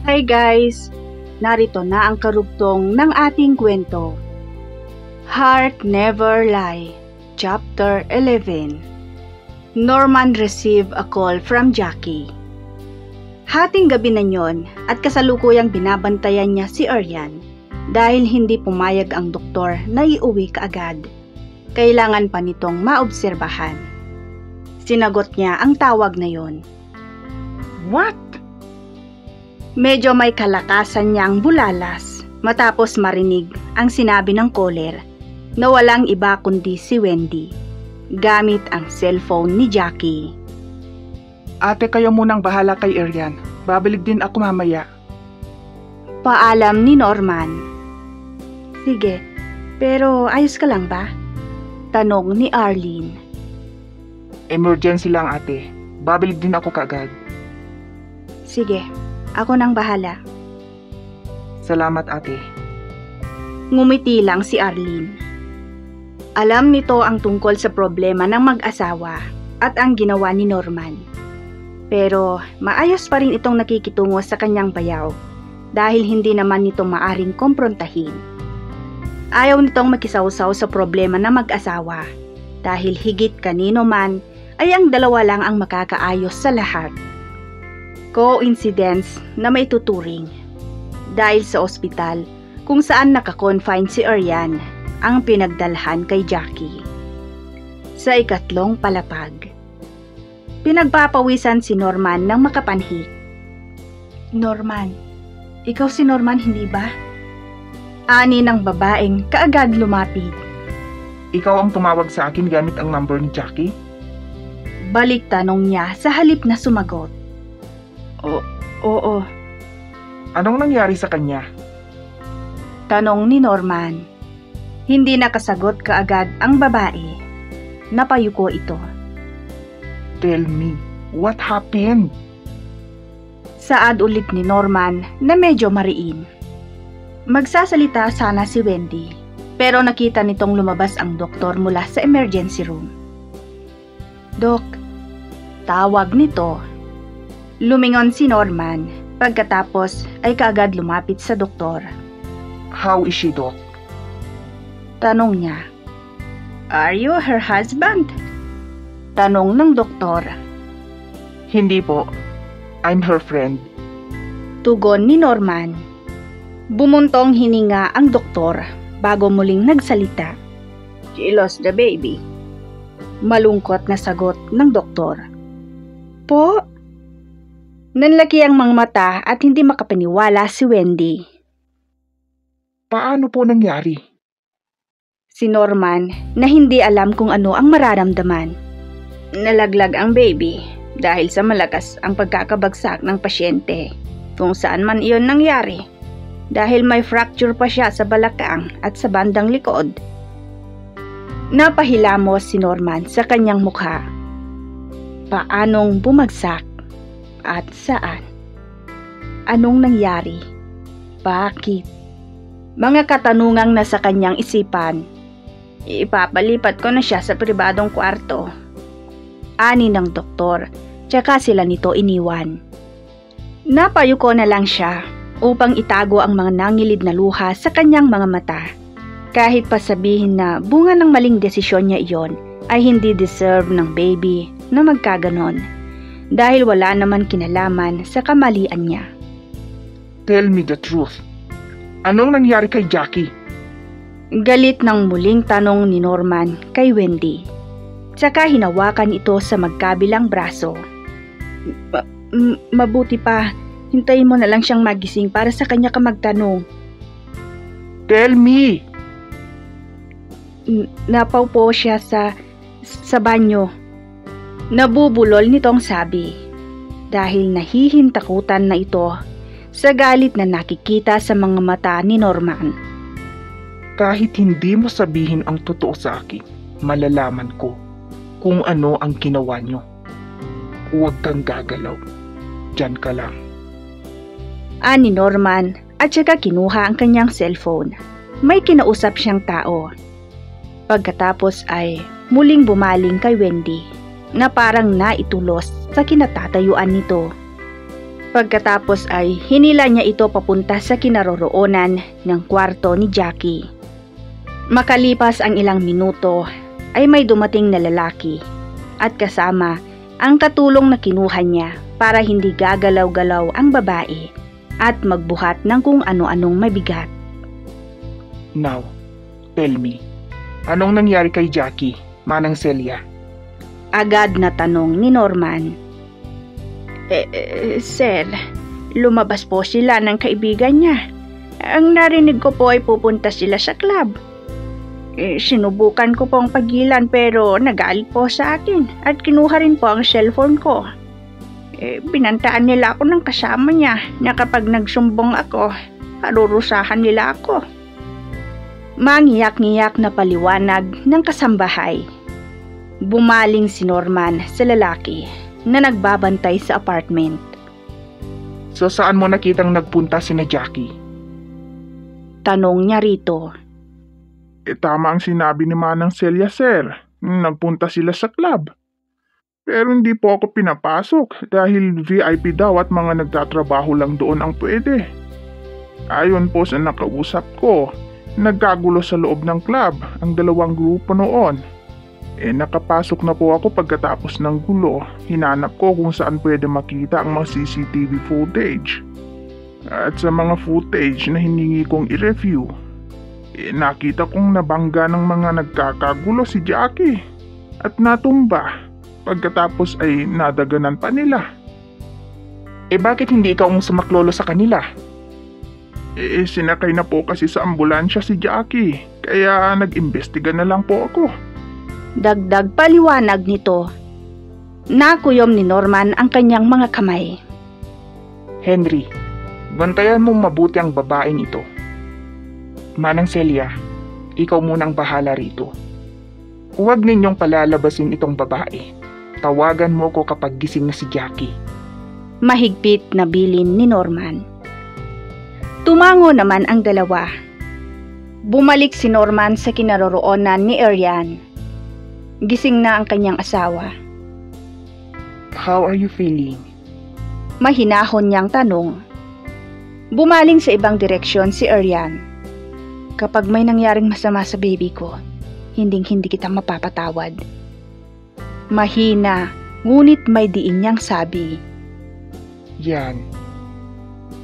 Hi guys! Narito na ang karugtong ng ating kwento. Heart Never Lie, Chapter 11. Norman received a call from Jackie. Hating gabi na yon at kasalukuyang binabantayan niya si Aryan dahil hindi pumayag ang doktor na iuwi kaagad. Kailangan pa nitong maobserbahan. Sinagot niya ang tawag na yon. What? Medyo may kalakasan niyang bulalas matapos marinig ang sinabi ng caller na walang iba kundi si Wendy gamit ang cellphone ni Jackie. Ate, kayo munang bahala kay Aryan. Babalik din ako mamaya. Paalam ni Norman. Sige, pero ayos ka lang ba? Tanong ni Arlene. Emergency lang, ate. Babalik din ako kaagad. Sige, ako nang bahala. Salamat, ate. Ngumiti lang si Arlene. Alam nito ang tungkol sa problema ng mag-asawa at ang ginawa ni Norman. Pero maayos pa rin itong nakikitungo sa kanyang bayaw dahil hindi naman nito maaring komprontahin. Ayaw nitong makisawsaw sa problema ng mag-asawa dahil higit kanino man ay ang dalawa lang ang makakaayos sa lahat. Coincidence na may tuturing dahil sa ospital kung saan nakakonfine si Aryan ang pinagdalhan kay Jackie. Sa ikatlong palapag, pinagpapawisan si Norman ng makapanhik. Norman, ikaw si Norman hindi ba? Ani ng babaeng kaagad lumapit. Ikaw ang tumawag sa akin gamit ang number ni Jackie? Balik tanong niya sa halip na sumagot. Oo. Anong nangyari sa kanya? Tanong ni Norman. Hindi nakasagot kaagad ang babae. Napayuko ito. Tell me, what happened? Saad ulit ni Norman na medyo mariin. Magsasalita sana si Wendy, pero nakita nitong lumabas ang doktor mula sa emergency room. Dok, tawag nito. Lumingon si Norman, pagkatapos ay kaagad lumapit sa doktor. How is she, Doc? Tanong niya. Are you her husband? Tanong ng doktor. Hindi po. I'm her friend. Tugon ni Norman. Bumuntong hininga ang doktor bago muling nagsalita. She lost the baby. Malungkot na sagot ng doktor. Po? Nanlaki ang mga mata at hindi makapaniwala si Wendy. Paano po nangyari? Si Norman na hindi alam kung ano ang mararamdaman. Nalaglag ang baby dahil sa malakas ang pagkakabagsak ng pasyente kung saan man iyon nangyari dahil may fracture pa siya sa balakang at sa bandang likod. Napahilamos si Norman sa kanyang mukha. Paanong bumagsak at saan? Anong nangyari? Bakit? Mga katanungang nasa kanyang isipan. Ipapalipat ko na siya sa pribadong kwarto. Ani ng doktor, tsaka sila nito iniwan. Napayuko na lang siya upang itago ang mga nangilid na luha sa kanyang mga mata. Kahit pa sabihin na bunga ng maling desisyon niya iyon ay hindi deserve ng baby na magkaganon dahil wala naman kinalaman sa kamalian niya. Tell me the truth. Anong nangyari kay Jackie? Galit ng muling tanong ni Norman kay Wendy. Tsaka hinawakan ito sa magkabilang braso. Mabuti pa, hintayin mo na lang siyang magising para sa kanya ka magtanong. Tell me! Napaupo siya sa banyo. Nabubulol nitong sabi dahil nahihintakutan na ito sa galit na nakikita sa mga mata ni Norman. Kahit hindi mo sabihin ang totoo sa akin, malalaman ko kung ano ang ginawa niyo. Huwag kang gagalaw. Diyan ka lang. Ani Norman at saka kinuha ang kanyang cellphone. May kinausap siyang tao. Pagkatapos ay muling bumaling kay Wendy na parang naitulos sa kinatatayuan nito. Pagkatapos ay hinila niya ito papunta sa kinaroroonan ng kwarto ni Jackie. Makalipas ang ilang minuto ay may dumating na lalaki at kasama ang katulong na kinuha niya para hindi gagalaw-galaw ang babae at magbuhat ng kung ano-anong mabigat. Now, tell me, anong nangyari kay Jackie, Manang Celia? Agad na tanong ni Norman. Sir, lumabas po sila ng kaibigan niya. Ang narinig ko po ay pupunta sila sa club. Sinubukan ko pong pagilan pero nagalit po sa akin at kinuha rin po ang cellphone ko. Binantaan nila ako ng kasama niya na kapag nagsumbong ako, parurusahan nila ako. Mangiyak-ngiyak na paliwanag ng kasambahay. Bumaling si Norman sa lalaki na nagbabantay sa apartment. So saan mo nakitang nagpunta si na Jackie? Tanong niya rito. Tama ang sinabi ni Manang Celia, sir. Nagpunta sila sa club. Pero hindi po ako pinapasok dahil VIP daw at mga nagtatrabaho lang doon ang pwede. Ayon po sa nakausap ko, nagkagulo sa loob ng club ang dalawang grupo noon. Nakapasok na po ako pagkatapos ng gulo. Hinanap ko kung saan pwede makita ang mga CCTV footage. At sa mga footage na hiningi kong i-review, nakita kong nabangga ng mga nagkakagulo si Jackie at natumba. Pagkatapos ay nadaganan pa nila. Bakit hindi ikaw ang sumaklolo sa kanila? Sinakay na po kasi sa ambulansya si Jackie, kaya nag-imbestiga na lang po ako. Dagdag paliwanag nito. Nakuyom ni Norman ang kanyang mga kamay. Henry, bantayan mong mabuti ang babaeng ito. Manang Celia, ikaw munang bahala rito. Huwag ninyong palalabasin itong babae. Tawagan mo ko kapag gising na si Jackie. Mahigpit na bilin ni Norman. Tumango naman ang dalawa. Bumalik si Norman sa kinaroroonan ni Ariane. Gising na ang kanyang asawa. How are you feeling? Mahinahon niyang tanong. Bumaling sa ibang direksyon si Ariane. Kapag may nangyaring masama sa baby ko, hinding-hindi kita mapapatawad. Mahina, ngunit may diin niyang sabi. Yan.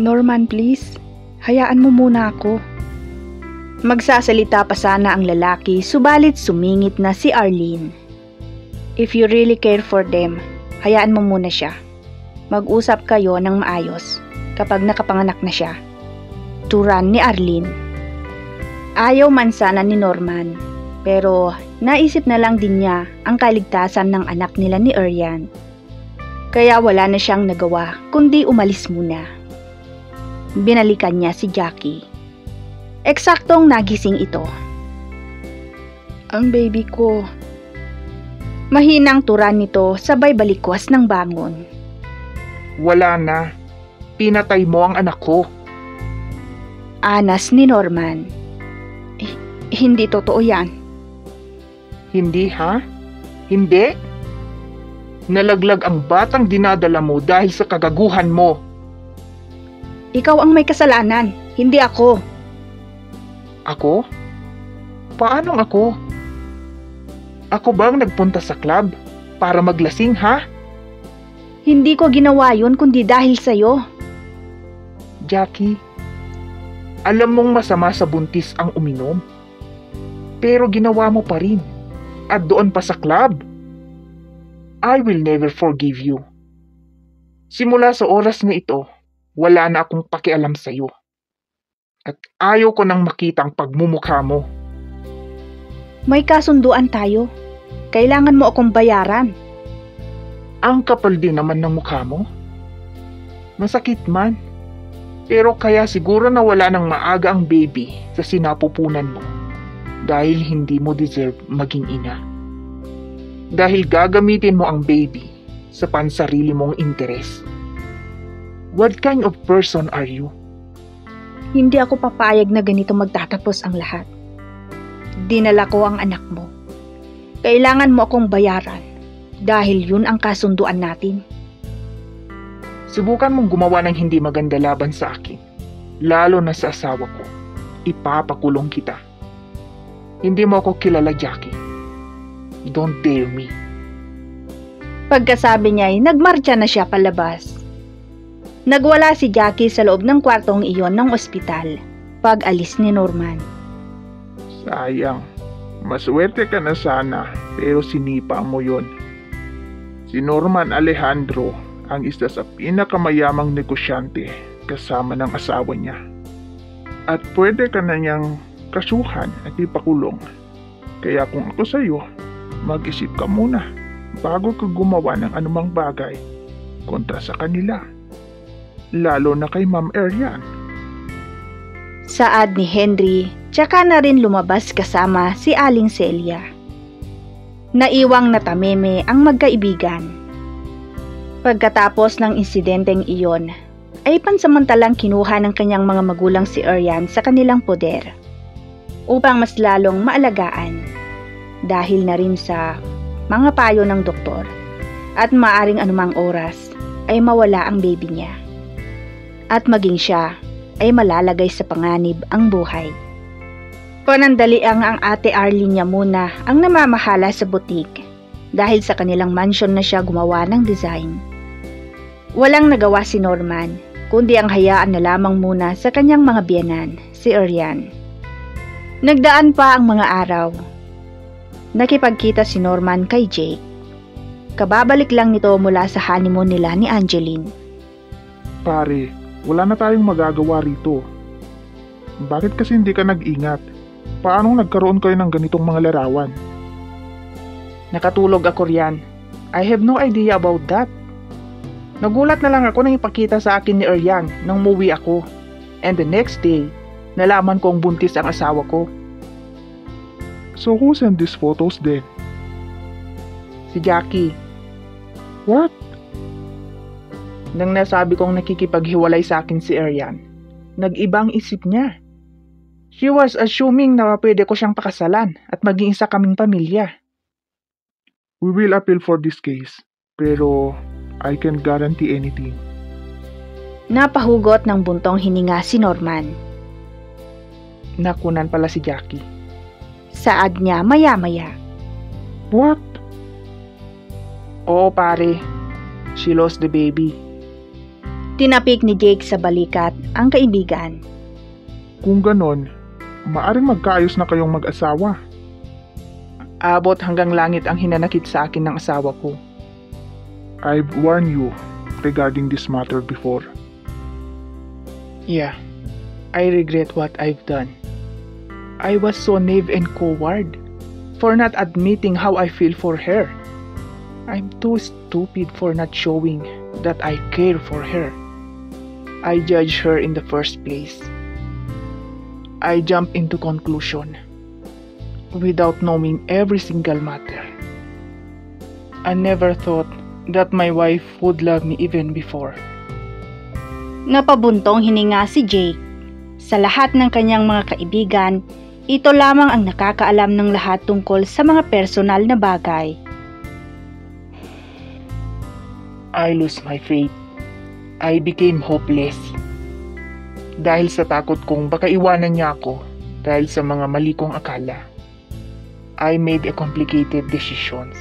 Norman, please, hayaan mo muna ako. Magsasalita pa sana ang lalaki, subalit sumingit na si Arlene. If you really care for them, hayaan mo muna siya. Mag-usap kayo ng maayos kapag nakapanganak na siya. Turan ni Arlene. Ayaw man sana ni Norman, pero naisip na lang din niya ang kaligtasan ng anak nila ni Ariane. Kaya wala na siyang nagawa kundi umalis muna. Binalikan niya si Jackie. Eksaktong nagising ito. Ang baby ko. Mahinang turan nito sabay balikwas ng bangon. Wala na. Pinatay mo ang anak ko. Anas ni Norman. Hindi totoo yan. Hindi ha? Hindi? Nalaglag ang batang dinadala mo dahil sa kagaguhan mo. Ikaw ang may kasalanan, hindi ako. Ako? Paanong ako? Ako bang nagpunta sa club para maglasing ha? Hindi ko ginawa yun kundi dahil sa'yo. Jackie, alam mong masama sa buntis ang uminom. Pero ginawa mo pa rin. At doon pa sa club. I will never forgive you. Simula sa oras na ito, wala na akong pakialam sa'yo. At ayaw ko nang makita ang pagmumukha mo. May kasunduan tayo. Kailangan mo akong bayaran. Ang kapal din naman ng mukha mo. Masakit man. Pero kaya siguro na wala nang maaga ang baby sa sinapupunan mo. Dahil hindi mo deserve maging ina. Dahil gagamitin mo ang baby sa pansarili mong interes. What kind of person are you? Hindi ako papayag na ganito magtatapos ang lahat. Dinala ko ang anak mo. Kailangan mo akong bayaran dahil yun ang kasunduan natin. Subukan mong gumawa ng hindi maganda laban sa akin, lalo na sa asawa ko. Ipapakulong kita. Hindi mo ako kilala, Jackie. Don't dare me. Pagkasabi niya ay nagmarcha na siya palabas. Nagwala si Jackie sa loob ng kwartong iyon ng ospital pag alis ni Norman. Sayang. Maswerte ka na sana, pero sinipa mo yon. Si Norman Alejandro ang isa sa pinakamayamang negosyante kasama ng asawa niya. At pwede ka na niyang kasuhan at ipakulong. Kaya kung ako sa'yo, mag-isip ka muna bago ka gumawa ng anumang bagay kontra sa kanila. Lalo na kay Ma'am Arian. Saad ni Henry, tsaka na rin lumabas kasama si Aling Celia. Naiwang natameme ang magkaibigan. Pagkatapos ng insidenteng iyon, ay pansamantalang kinuha ng kanyang mga magulang si Arian sa kanilang poder upang mas lalong maalagaan dahil na rin sa mga payo ng doktor at maaring anumang oras ay mawala ang baby niya at maging siya ay malalagay sa panganib ang buhay. Panandaliang ang ate Arlene niya muna ang namamahala sa butik dahil sa kanilang mansion na siya gumawa ng design. Walang nagawa si Norman, kundi ang hayaan na lamang muna sa kanyang mga biyenan, si Arian. Nagdaan pa ang mga araw. Nakipagkita si Norman kay Jake. Kababalik lang nito mula sa honeymoon nila ni Angeline. Pare, wala na tayong magagawa rito. Bakit kasi hindi ka nag-ingat? Paano nagkaroon kayo ng ganitong mga larawan? Nakatulog ako riyan. I have no idea about that. Nagulat na lang ako nang ipakita sa akin ni Arian nang umuwi ako. And the next day, nalaman kong buntis ang asawa ko. So who sent these photos then? Si Jackie. What? Nang nasabi kong nakikipaghiwalay sa akin si Arian, nag-ibang isip niya. She was assuming na pwede ko siyang pakasalan at maging isa kaming pamilya. We will appeal for this case, pero I can't guarantee anything. Napahugot ng buntong hininga si Norman. Nakunan pala si Jackie. Saad niya maya-maya. What? Oo pare, she lost the baby. Tinapik ni Jake sa balikat ang kaibigan. Kung ganon, maaring magkaayos na kayong mag-asawa. Abot hanggang langit ang hinanakit sa akin ng asawa ko. I've warned you regarding this matter before. Yeah, I regret what I've done. I was so naive and coward for not admitting how I feel for her. I'm too stupid for not showing that I care for her. I judged her in the first place. I jumped into conclusion without knowing every single matter. I never thought that my wife would love me even before. Napabuntong hininga si Jake. Sa lahat ng kanyang mga kaibigan, ito lamang ang nakakaalam ng lahat tungkol sa mga personal na bagay. I lost my faith. I became hopeless. Dahil sa takot kong baka iwanan niya ako dahil sa mga mali kong akala. I made a complicated decisions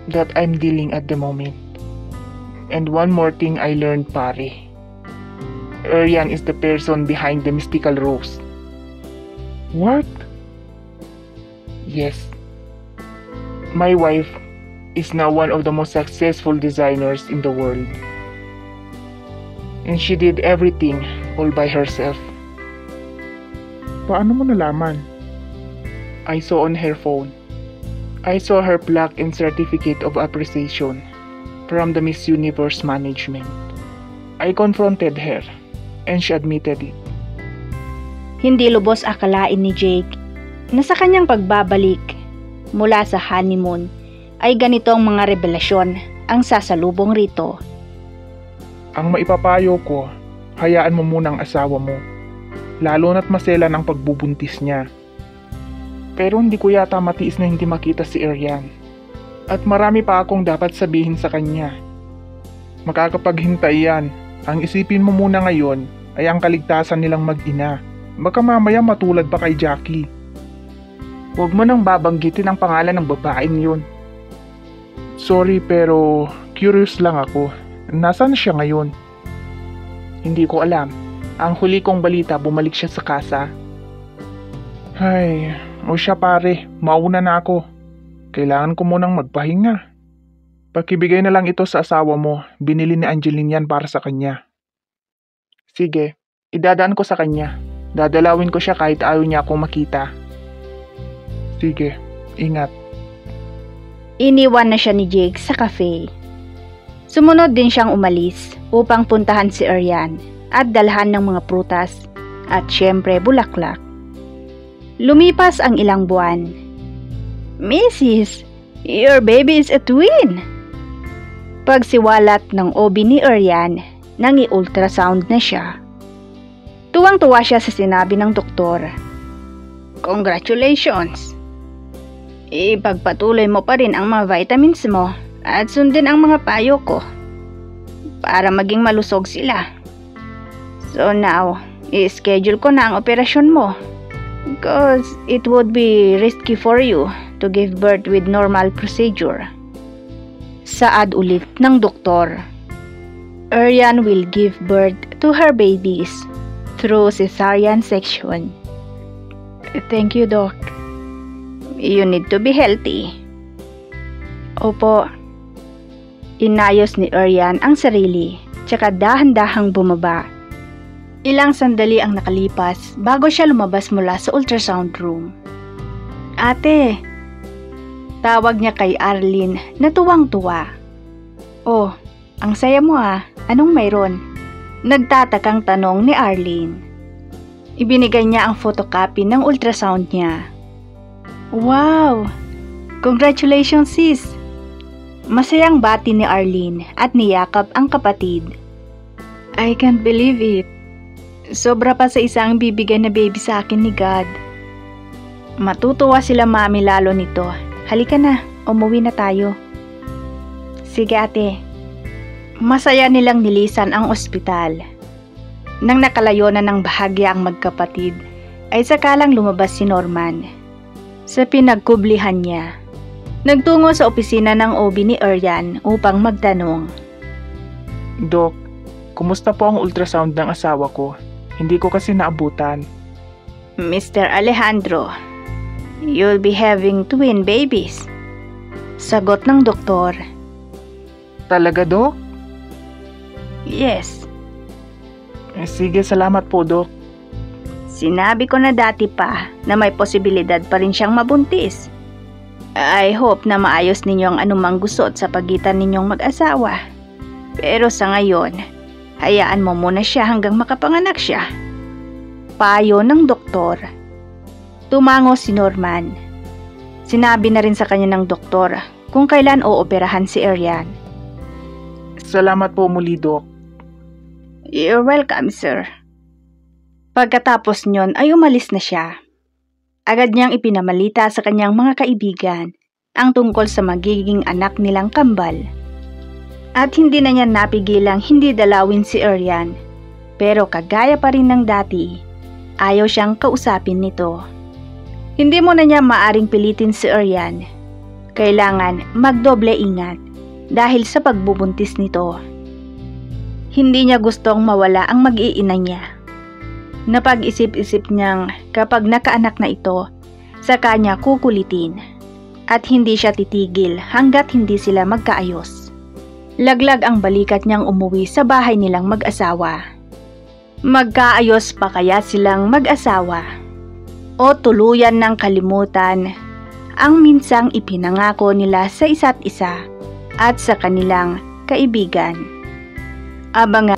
that I'm dealing at the moment. And one more thing I learned, pare. Arian is the person behind the mystical rose. What? Yes. My wife is now one of the most successful designers in the world. And she did everything all by herself. Paano mo nalaman? I saw on her phone. I saw her plaque and certificate of appreciation from the Miss Universe management. I confronted her and she admitted it. Hindi lubos akalain ni Jake na sa kanyang pagbabalik mula sa honeymoon ay ganitong mga revelasyon ang sasalubong rito. Ang maipapayo ko, hayaan mo muna ang asawa mo. Lalo na't maselan ang pagbubuntis niya. Pero hindi ko yata matiis na hindi makita si Arian. At marami pa akong dapat sabihin sa kanya. Makakapaghintay yan. Ang isipin mo muna ngayon ay ang kaligtasan nilang mag-ina. Baka mamaya matulad pa kay Jackie. Huwag mo nang babanggitin ang pangalan ng babaeng yun. Sorry pero curious lang ako. Nasaan siya ngayon? Hindi ko alam. Ang huli kong balita, bumalik siya sa casa. Ay, o siya pare, mauna na ako. Kailangan ko munang magpahinga. Pakibigay na lang ito sa asawa mo. Binili ni Angeline yan para sa kanya. Sige, idadaan ko sa kanya. Dadalawin ko siya kahit ayaw niya akong makita. Sige, ingat. Iniwan na siya ni Jake sa cafe. Sumunod din siyang umalis upang puntahan si Arian at dalhan ng mga prutas at syempre bulaklak. Lumipas ang ilang buwan. Mrs., your baby is a twin! Pagsiwalat ng OB ni Arian, nang i-ultrasound na siya. Tuwang-tuwa siya sa sinabi ng doktor. Congratulations! Ipagpatuloy mo pa rin ang mga vitamins mo at sundin ang mga payo ko para maging malusog sila. So now, i-schedule ko na ang operasyon mo because it would be risky for you to give birth with normal procedure. Saad ulit ng doktor. Arian will give birth to her babies through cesarean section. Thank you, Doc. You need to be healthy. Opo. Inayos ni Arian ang sarili, tsaka dahan-dahang bumaba. Ilang sandali ang nakalipas bago siya lumabas mula sa ultrasound room. Ate! Tawag niya kay Arlene na tuwang-tuwa. Oh, ang saya mo ah. Anong mayroon? Nagtatakang tanong ni Arlene. Ibinigay niya ang photocopy ng ultrasound niya. Wow! Congratulations sis! Masayang bati ni Arlene at niyakap ang kapatid. I can't believe it. Sobra pa sa isang bibigay na baby sa akin ni God. Matutuwa sila mami lalo nito. Halika na, umuwi na tayo. Sige ate. Masaya nilang nilisan ang ospital. Nang nakalayo na ng bahagya ang magkapatid, ay sakalang lumabas si Norman. Sa pinagkublihan niya, nagtungo sa opisina ng OB ni Arian upang magtanong. Doc, kumusta po ang ultrasound ng asawa ko? Hindi ko kasi naabutan. Mr. Alejandro, you'll be having twin babies. Sagot ng doktor. Talaga, Doc? Yes. Sige, salamat po, Doc. Sinabi ko na dati pa na may posibilidad pa rin siyang mabuntis. I hope na maayos ninyo ang anumang gusot sa pagitan ninyong mag-asawa. Pero sa ngayon, hayaan mo muna siya hanggang makapanganak siya. Payo ng doktor. Tumango si Norman. Sinabi na rin sa kanya ng doktor kung kailan ooperahan si Arian. Salamat po muli, Doc. You're welcome, sir. Pagkatapos nyon ay umalis na siya. Agad niyang ipinamalita sa kanyang mga kaibigan ang tungkol sa magiging anak nilang kambal. At hindi na niya napigilang hindi dalawin si Arian. Pero kagaya pa rin ng dati, ayaw siyang kausapin nito. Hindi mo na niya maaring pilitin si Arian. Kailangan magdoble ingat dahil sa pagbubuntis nito. Hindi niya gustong mawala ang mag-iina niya. Napag-isip-isip niyang kapag nakaanak na ito, saka niya kukulitin at hindi siya titigil hanggat hindi sila magkaayos. Laglag ang balikat niyang umuwi sa bahay nilang mag-asawa. Magkaayos pa kaya silang mag-asawa? O tuluyan ng kalimutan ang minsang ipinangako nila sa isa't isa at sa kanilang kaibigan? Abangan